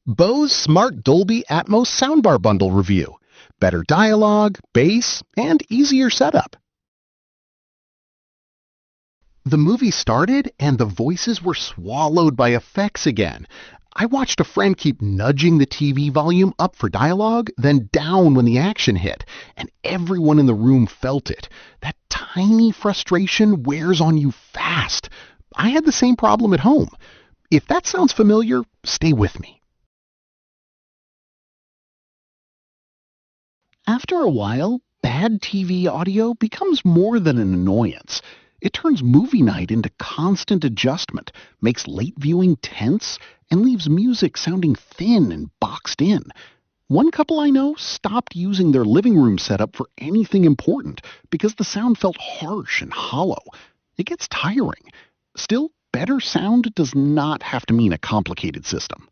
Bose Smart Dolby Atmos Soundbar Bundle Review. Better dialogue, bass, and easier setup. The movie started and the voices were swallowed by effects again. I watched a friend keep nudging the TV volume up for dialogue, then down when the action hit, and everyone in the room felt it. That tiny frustration wears on you fast. I had the same problem at home. If that sounds familiar, stay with me. After a while, bad TV audio becomes more than an annoyance. It turns movie night into constant adjustment, makes late viewing tense, and leaves music sounding thin and boxed in. One couple I know stopped using their living room setup for anything important because the sound felt harsh and hollow. It gets tiring. Still, better sound does not have to mean a complicated system.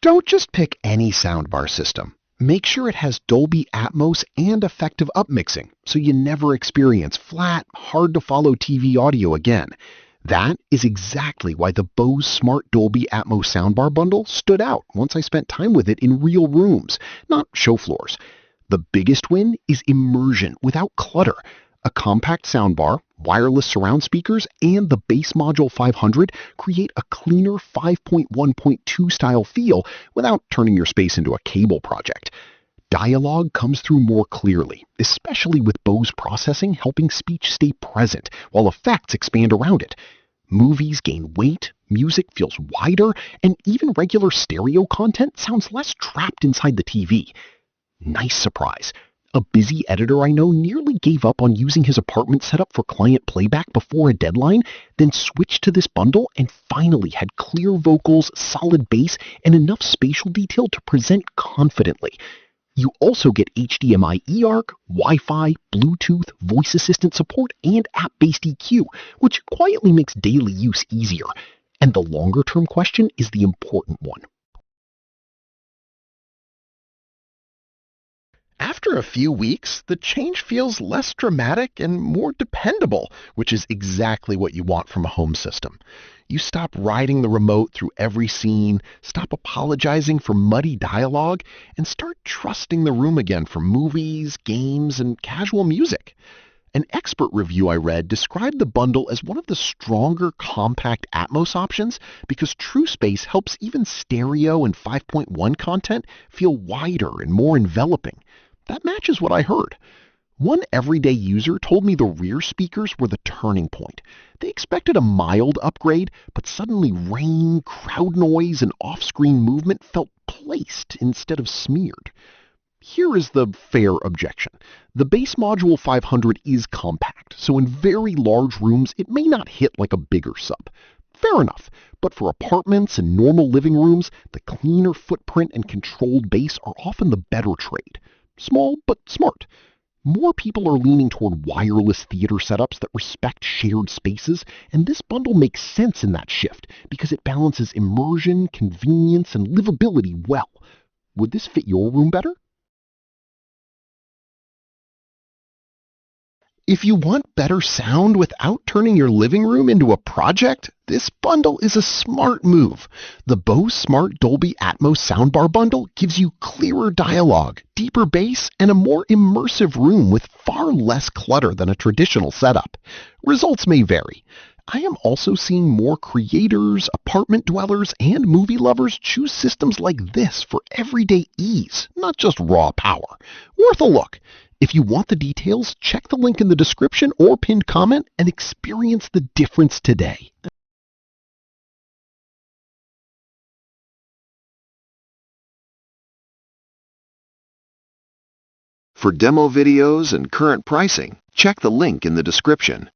Don't just pick any soundbar system. Make sure it has Dolby Atmos and effective upmixing, so you never experience flat, hard-to-follow TV audio again. That is exactly why the Bose Smart Dolby Atmos Soundbar Bundle stood out once I spent time with it in real rooms, not show floors. The biggest win is immersion without clutter. A compact soundbar, wireless surround speakers, and the Bass Module 500 create a cleaner 5.1.2 style feel without turning your space into a cable project. Dialogue comes through more clearly, especially with Bose processing helping speech stay present while effects expand around it. Movies gain weight, music feels wider, and even regular stereo content sounds less trapped inside the TV. Nice surprise. A busy editor I know nearly gave up on using his apartment setup for client playback before a deadline, then switched to this bundle and finally had clear vocals, solid bass, and enough spatial detail to present confidently. You also get HDMI eARC, Wi-Fi, Bluetooth, voice assistant support, and app-based EQ, which quietly makes daily use easier. And the longer-term question is the important one. After a few weeks, the change feels less dramatic and more dependable, which is exactly what you want from a home system. You stop riding the remote through every scene, stop apologizing for muddy dialogue, and start trusting the room again for movies, games, and casual music. An expert review I read described the bundle as one of the stronger compact Atmos options because TrueSpace helps even stereo and 5.1 content feel wider and more enveloping. That matches what I heard. One everyday user told me the rear speakers were the turning point. They expected a mild upgrade, but suddenly rain, crowd noise, and off-screen movement felt placed instead of smeared. Here is the fair objection. The Bass Module 500 is compact, so in very large rooms it may not hit like a bigger sub. Fair enough, but for apartments and normal living rooms, the cleaner footprint and controlled bass are often the better trade. Small but smart. More people are leaning toward wireless theater setups that respect shared spaces, and this bundle makes sense in that shift because it balances immersion, convenience, and livability well. Would this fit your room better? If you want better sound without turning your living room into a project, this bundle is a smart move. The Bose Smart Dolby Atmos Soundbar Bundle gives you clearer dialogue, deeper bass, and a more immersive room with far less clutter than a traditional setup. Results may vary. I am also seeing more creators, apartment dwellers, and movie lovers choose systems like this for everyday ease, not just raw power. Worth a look. If you want the details, check the link in the description or pinned comment and experience the difference today. For demo videos and current pricing, check the link in the description.